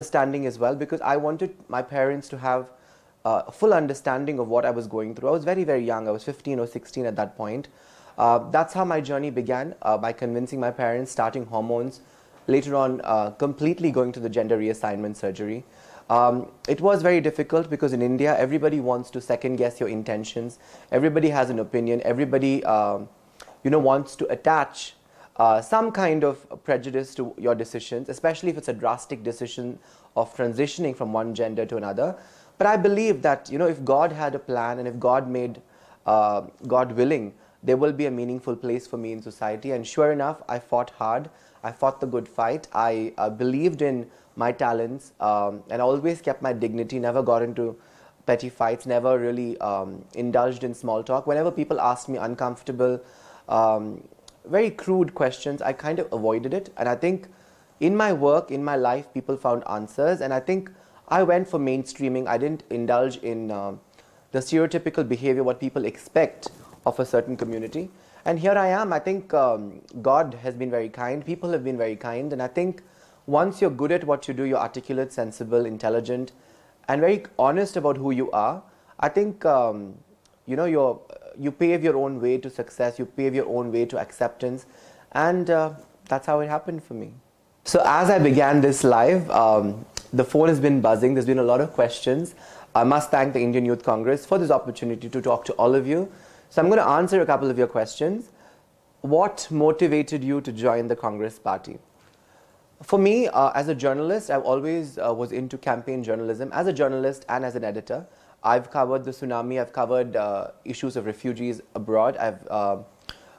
understanding as well, because I wanted my parents to have a full understanding of what I was going through. I was very, very young. I was 15 or 16 at that point. That's how my journey began, by convincing my parents, starting hormones, later on completely going to the gender reassignment surgery. It was very difficult because in India, everybody wants to second guess your intentions. Everybody has an opinion. Everybody wants to attach some kind of prejudice to your decisions, especially if it's a drastic decision of transitioning from one gender to another. But I believe that, if God had a plan and if God made, God willing, there will be a meaningful place for me in society. And sure enough, I fought hard. I fought the good fight. I believed in my talents and always kept my dignity, never got into petty fights, never really indulged in small talk. Whenever people asked me uncomfortable, very crude questions, I kind of avoided it. And I think in my work, in my life, people found answers. And I think I went for mainstreaming. I didn't indulge in the stereotypical behavior, what people expect of a certain community. And here I am. I think God has been very kind. People have been very kind. And I think once you're good at what you do, you're articulate, sensible, intelligent, and very honest about who you are, I think you pave your own way to success, you pave your own way to acceptance, and that's how it happened for me. So as I began this live, the phone has been buzzing, there's been a lot of questions. I must thank the Indian Youth Congress for this opportunity to talk to all of you. So I'm going to answer a couple of your questions. What motivated you to join the Congress party? For me, as a journalist, I always was into campaign journalism. As a journalist and as an editor, I've covered the tsunami, I've covered issues of refugees abroad, I've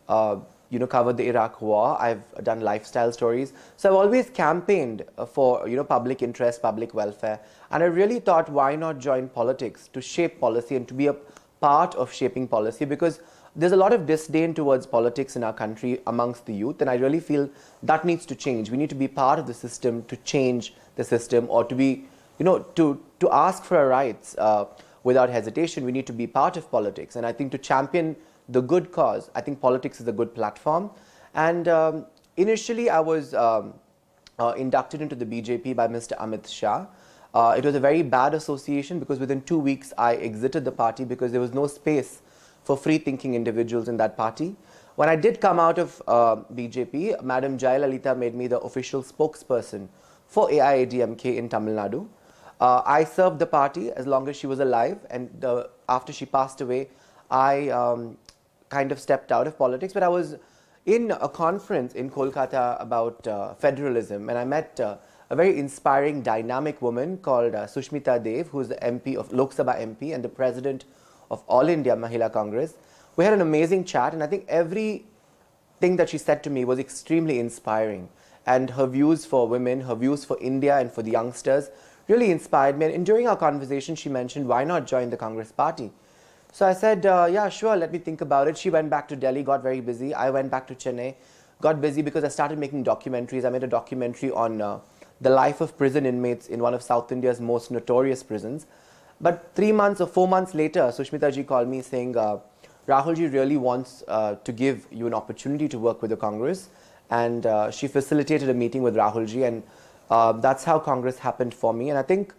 covered the Iraq war, I've done lifestyle stories. So I've always campaigned for public interest, public welfare, and I really thought, why not join politics to shape policy and to be a part of shaping policy, because there's a lot of disdain towards politics in our country amongst the youth, and I really feel that needs to change. We need to be part of the system to change the system, or to be, to ask for our rights without hesitation. We need to be part of politics, and I think to champion the good cause, I think politics is a good platform. And initially I was inducted into the BJP by Mr. Amit Shah. It was a very bad association because within 2 weeks I exited the party because there was no space for free-thinking individuals in that party. When I did come out of BJP, Madam Jayalalitha made me the official spokesperson for AIADMK in Tamil Nadu. I served the party as long as she was alive, and after she passed away, I kind of stepped out of politics. But I was in a conference in Kolkata about federalism, and I met a very inspiring, dynamic woman called Sushmita Dev, who is the MP of Lok Sabha MP and the president of All India Mahila Congress. We had an amazing chat, and I think everything that she said to me was extremely inspiring. And her views for women, her views for India and for the youngsters really inspired me. And during our conversation, she mentioned, why not join the Congress party? So I said, yeah, sure, let me think about it. She went back to Delhi, got very busy. I went back to Chennai, got busy because I started making documentaries. I made a documentary on the life of prison inmates in one of South India's most notorious prisons. But 3 months or 4 months later, Sushmita ji called me saying, Rahul ji really wants to give you an opportunity to work with the Congress. And she facilitated a meeting with Rahul ji, and that's how Congress happened for me. And I think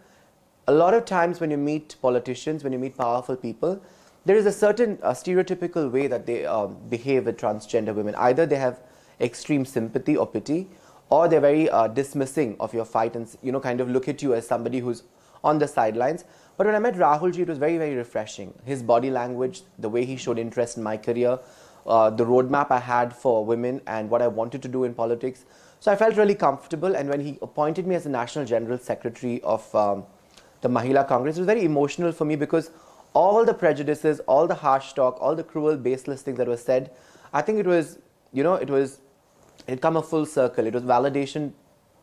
a lot of times when you meet politicians, when you meet powerful people, there is a certain stereotypical way that they behave with transgender women. Either they have extreme sympathy or pity, or they're very dismissing of your fight and kind of look at you as somebody who's on the sidelines. But when I met Rahul ji, it was very, very refreshing. His body language, the way he showed interest in my career, the roadmap I had for women and what I wanted to do in politics. So I felt really comfortable, and when he appointed me as the National General Secretary of the Mahila Congress, it was very emotional for me because all the prejudices, all the harsh talk, all the cruel, baseless things that were said, I think it was, it come a full circle. It was validation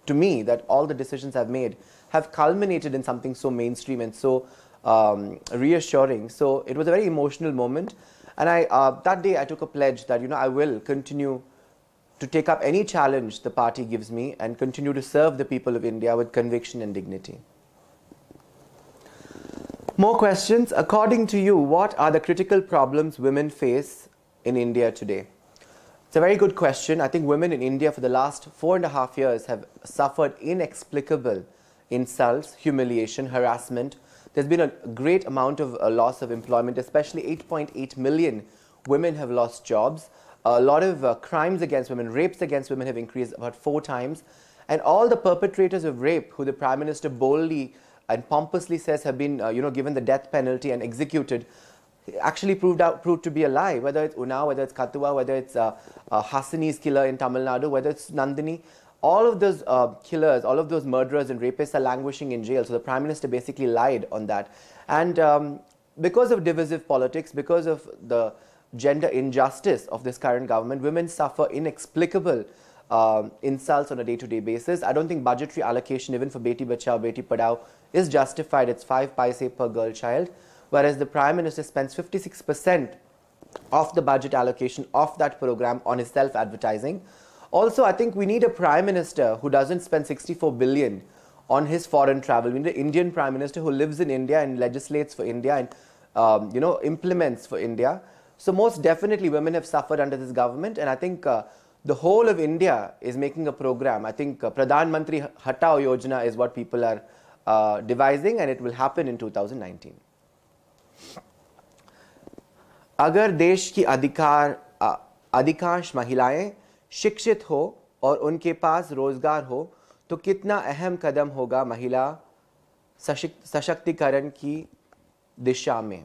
to me that all the decisions I've made have culminated in something so mainstream and so reassuring. So it was a very emotional moment. And that day I took a pledge that, I will continue to take up any challenge the party gives me and continue to serve the people of India with conviction and dignity. More questions. According to you, what are the critical problems women face in India today? It's a very good question. I think women in India for the last 4.5 years have suffered inexplicable insults, humiliation, harassment. There's been a great amount of loss of employment, especially 8.8 million women have lost jobs. A lot of crimes against women, rapes against women have increased about 4 times. And all the perpetrators of rape, who the Prime Minister boldly and pompously says have been given the death penalty and executed, actually proved to be a lie. Whether it's Unnao, whether it's Kathua, whether it's Hasani's killer in Tamil Nadu, whether it's Nandini, all of those killers, all of those murderers and rapists are languishing in jail. So the Prime Minister basically lied on that. And because of divisive politics, because of the gender injustice of this current government, women suffer inexplicable insults on a day-to-day basis. I don't think budgetary allocation even for Beti Bachao, Beti Padhao is justified. It's 5 paise per girl child, whereas the Prime Minister spends 56% of the budget allocation of that program on his self-advertising. Also, I think we need a Prime Minister who doesn't spend 64 billion on his foreign travel. We need an Indian Prime Minister who lives in India and legislates for India and implements for India. So most definitely women have suffered under this government, and I think the whole of India is making a program. I think Pradhan Mantri Hatao Yojana is what people are devising, and it will happen in 2019. अगर देश की अधिकांश महिलाएं शिक्षित हो और उनके पास रोजगार हो तो कितना अहम कदम होगा महिला सशक्तिकरण की दिशा में.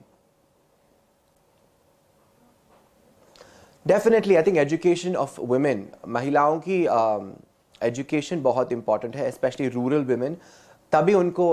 Definitely, I think education of women, महिलाओं की education बहुत important है, especially rural women. तभी उनको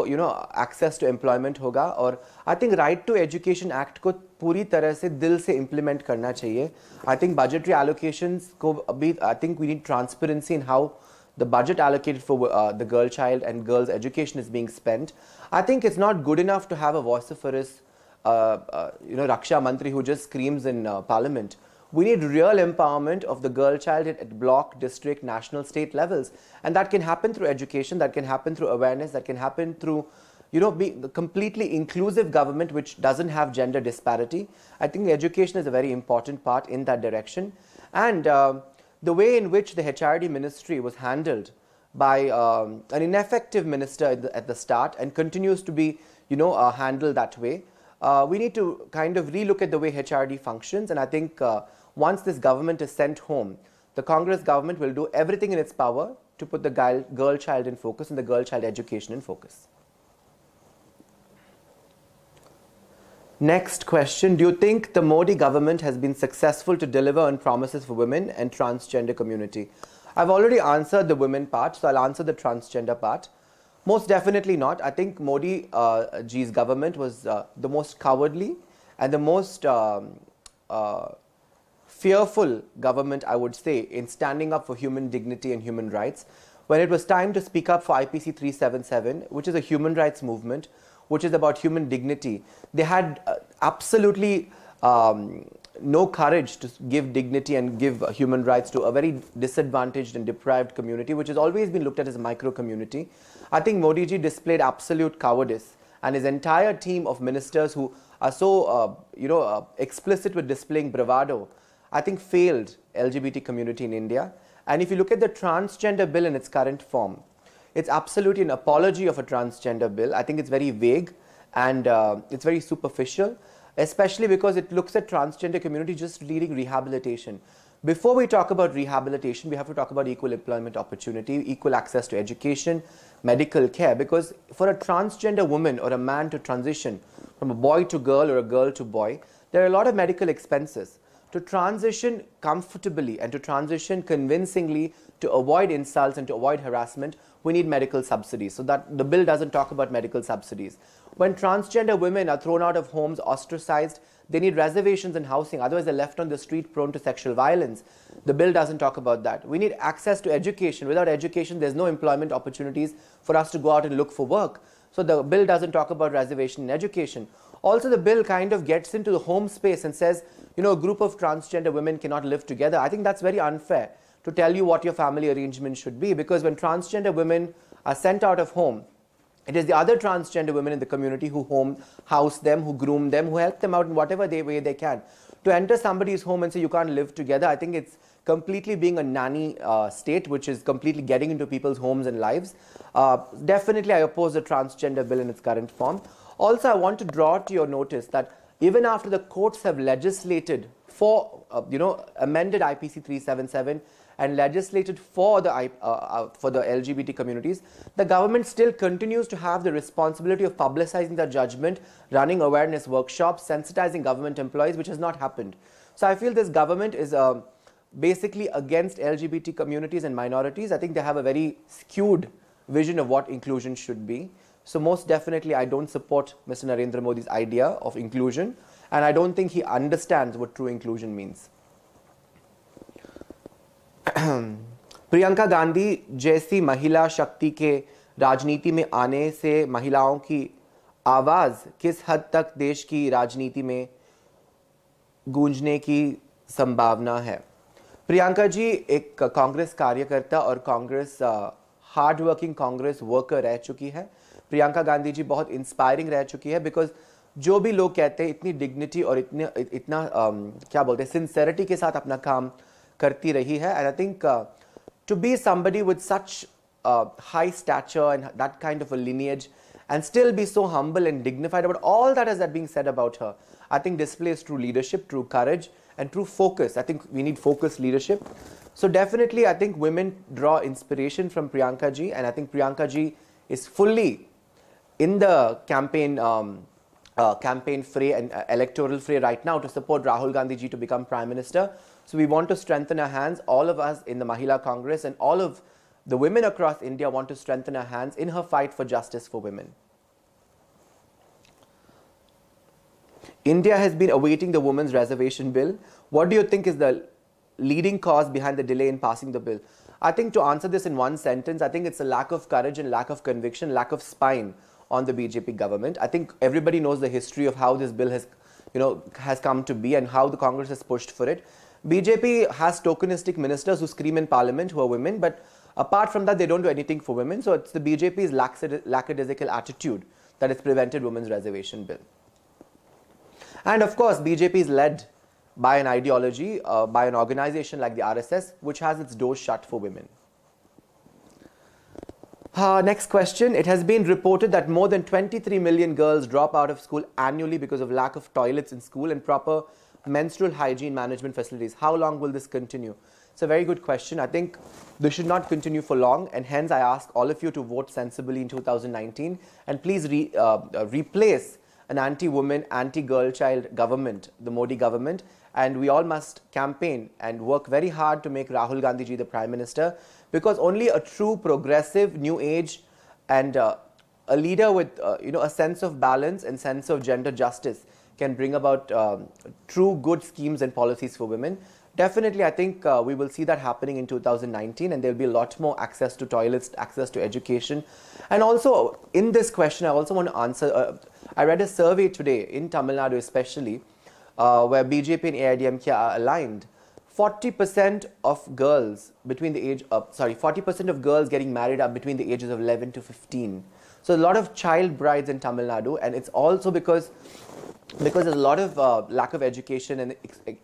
access to employment होगा. और I think right to education act को पूरी तरह से दिल से implement करना चाहिए. I think budgetary allocations को अभी I think we need transparency in how the budget allocated for the girl child and girls education is being spent. I think it's not good enough to have a vociferous Raksha Mantri who just screams in parliament. We need real empowerment of the girl child at block, district, national, state levels. And that can happen through education, that can happen through awareness, that can happen through, being the completely inclusive government which doesn't have gender disparity. I think education is a very important part in that direction. And the way in which the HRD ministry was handled by an ineffective minister at the start and continues to be, handled that way. We need to kind of relook at the way HRD functions, and I think once this government is sent home, the Congress government will do everything in its power to put the girl child in focus and the girl child education in focus. Next question, do you think the Modi government has been successful to deliver on promises for women and transgender community? I've already answered the women part, so I'll answer the transgender part. Most definitely not. I think Modi ji's government was the most cowardly and the most fearful government, I would say, in standing up for human dignity and human rights. When it was time to speak up for IPC 377, which is a human rights movement, which is about human dignity, they had absolutely no courage to give dignity and give human rights to a very disadvantaged and deprived community, which has always been looked at as a micro community. I think Modi ji displayed absolute cowardice, and his entire team of ministers who are so explicit with displaying bravado, I think failed LGBT community in India. And if you look at the transgender bill in its current form, it's absolutely an apology of a transgender bill. I think it's very vague and it's very superficial, especially because it looks at transgender community just needing rehabilitation. Before we talk about rehabilitation, we have to talk about equal employment opportunity, equal access to education, medical care, because for a transgender woman or a man to transition from a boy to girl or a girl to boy, there are a lot of medical expenses. To transition comfortably and to transition convincingly, to avoid insults and to avoid harassment, we need medical subsidies. So that the bill doesn't talk about medical subsidies. When transgender women are thrown out of homes, ostracized, they need reservations in housing, otherwise they're left on the street prone to sexual violence. The bill doesn't talk about that. We need access to education. Without education, there's no employment opportunities for us to go out and look for work. So the bill doesn't talk about reservation in education. Also, the bill kind of gets into the home space and says, a group of transgender women cannot live together. I think that's very unfair to tell you what your family arrangement should be, because when transgender women are sent out of home, it is the other transgender women in the community who house them, who groom them, who help them out in whatever way they can. To enter somebody's home and say you can't live together, I think it's completely being a nanny state, which is completely getting into people's homes and lives. Definitely, I oppose the transgender bill in its current form. Also, I want to draw to your notice that even after the courts have legislated for, amended IPC 377 and legislated for the LGBT communities, the government still continues to have the responsibility of publicizing the judgment, running awareness workshops, sensitizing government employees, which has not happened. So I feel this government is basically against LGBT communities and minorities. I think they have a very skewed vision of what inclusion should be. So most definitely, I don't support Mr. Narendra Modi's idea of inclusion, and I don't think he understands what true inclusion means. Priyanka Gandhi जैसी महिला शक्ति के राजनीति में आने से महिलाओं की आवाज़ किस हद तक देश की राजनीति में गूंजने की संभावना है? प्रियंका जी एक कांग्रेस कार्यकर्ता और Congress hard working Congress worker रह चुकी है. प्रियंका गांधी जी बहुत इंस्पायरिंग रह चुकी है, बिकॉज जो भी लोग कहते हैं इतनी डिग्निटी और इतना क्या बोलते हैं सिंसेरिटी के साथ अपना काम करती रही है. And I think to be somebody with such high stature and that kind of a lineage and still be so humble and dignified about all that is being said about her, I think displays true leadership, true courage and true focus. I think we need focused leadership. So definitely I think women draw inspiration from Priyanka ji, and I think Priyanka ji is fully in the campaign fray and electoral fray right now to support Rahul Gandhi ji to become Prime Minister. So we want to strengthen our hands, all of us in the Mahila Congress and all of the women across India want to strengthen our hands in her fight for justice for women. India has been awaiting the women's reservation bill. What do you think is the leading cause behind the delay in passing the bill? I think to answer this in one sentence, I think it's a lack of courage and lack of conviction, lack of spine on the BJP government. I think everybody knows the history of how this bill has come to be and how the Congress has pushed for it. BJP has tokenistic ministers who scream in parliament who are women, but apart from that, they don't do anything for women. So it's the BJP's lackadaisical attitude that has prevented women's reservation bill. And of course, BJP is led by an ideology, by an organization like the RSS, which has its doors shut for women. Next question. It has been reported that more than 23 million girls drop out of school annually because of lack of toilets in school and proper menstrual hygiene management facilities. How long will this continue? It's a very good question. I think this should not continue for long, and hence I ask all of you to vote sensibly in 2019 and please replace an anti-woman, anti-girl child government, the Modi government, and we all must campaign and work very hard to make Rahul Gandhi ji the Prime Minister, because only a true progressive new age and a leader with a sense of balance and sense of gender justice can bring about true good schemes and policies for women. Definitely, I think we will see that happening in 2019, and there will be a lot more access to toilets, access to education. And also, in this question, I also want to answer, I read a survey today in Tamil Nadu especially, where BJP and AIDMK are aligned. 40% of girls between the age of, 40% of girls getting married are between the ages of 11 to 15. So a lot of child brides in Tamil Nadu, and it's also because there's a lot of lack of education and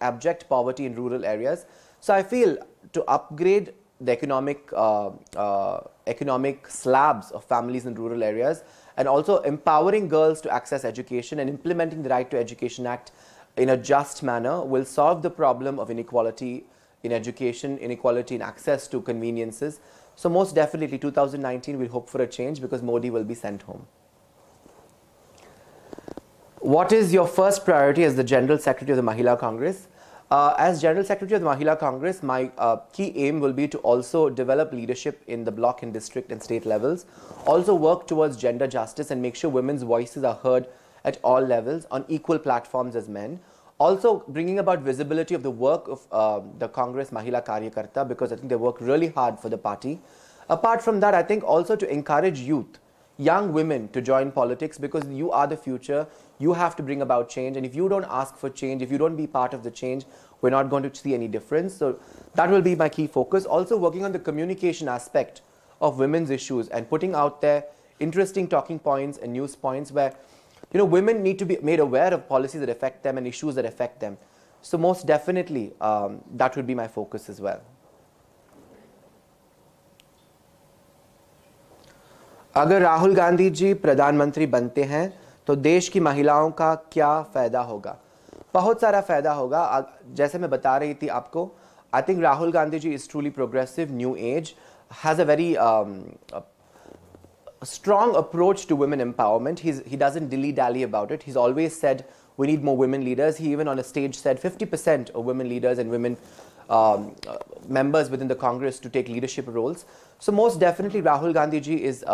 abject poverty in rural areas. So I feel to upgrade the economic slabs of families in rural areas, and also empowering girls to access education and implementing the Right to Education Act in a just manner will solve the problem of inequality in education, inequality in access to conveniences. So most definitely 2019 we'll hope for a change, because Modi will be sent home. What is your first priority as the General Secretary of the Mahila Congress? As General Secretary of the Mahila Congress, my key aim will be to also develop leadership in the block and district and state levels, also work towards gender justice and make sure women's voices are heard at all levels on equal platforms as men. Also bringing about visibility of the work of the Congress Mahila Karyakarta, because I think they work really hard for the party. Apart from that, I think also to encourage youth, young women to join politics, because you are the future. You have to bring about change, and if you don't ask for change, if you don't be part of the change, we're not going to see any difference. So that will be my key focus. Also working on the communication aspect of women's issues and putting out there interesting talking points and news points where women need to be made aware of policies that affect them and issues that affect them. So most definitely, that would be my focus as well. अगर राहुल गांधी जी प्रधानमंत्री बनते हैं तो देश की महिलाओं का क्या फ़ायदा होगा? बहुत सारा फ़ायदा होगा. जैसे मैं बता रही थी आपको, I think Rahul Gandhi ji is truly progressive, new age, has a very strong approach to women empowerment. He doesn't dilly-dally about it. He's always said we need more women leaders. He even on a stage said 50% of women leaders and women members within the Congress to take leadership roles. So most definitely Rahul Gandhi ji is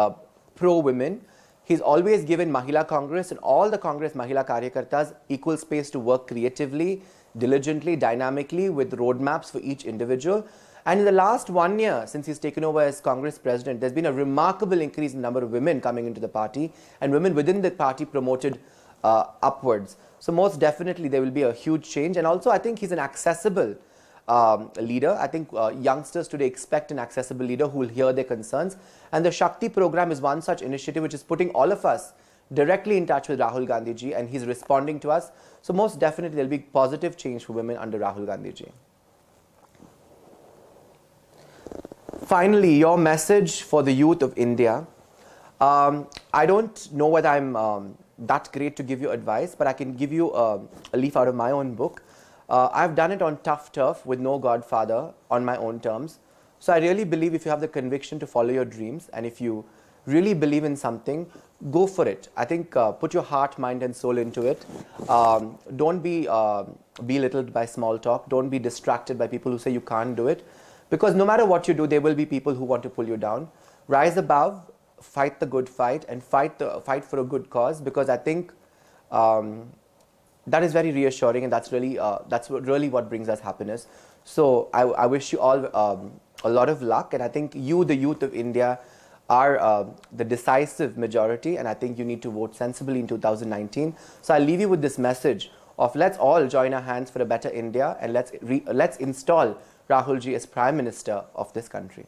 pro-women. He's always given Mahila Congress and all the Congress Mahila Karyakartas equal space to work creatively, diligently, dynamically with roadmaps for each individual. And in the last 1 year, since he's taken over as Congress president, there's been a remarkable increase in the number of women coming into the party and women within the party promoted upwards. So most definitely there will be a huge change. And also I think he's an accessible leader. I think youngsters today expect an accessible leader who will hear their concerns. And the Shakti program is one such initiative which is putting all of us directly in touch with Rahul Gandhi ji, and he's responding to us. So most definitely there will be positive change for women under Rahul Gandhi ji. Finally, your message for the youth of India. I don't know whether I'm that great to give you advice, but I can give you a leaf out of my own book. I've done it on tough turf with no godfather on my own terms. So I really believe if you have the conviction to follow your dreams and if you really believe in something, go for it. I think put your heart, mind and soul into it. Don't be belittled by small talk. Don't be distracted by people who say you can't do it. Because no matter what you do, there will be people who want to pull you down. Rise above, fight the good fight and fight for a good cause, because I think that is very reassuring, and that's really what brings us happiness. So I wish you all a lot of luck, and I think you, the youth of India, are the decisive majority, and I think you need to vote sensibly in 2019. So I'll leave you with this message of let's all join our hands for a better India, and let's install Rahul ji as Prime Minister of this country.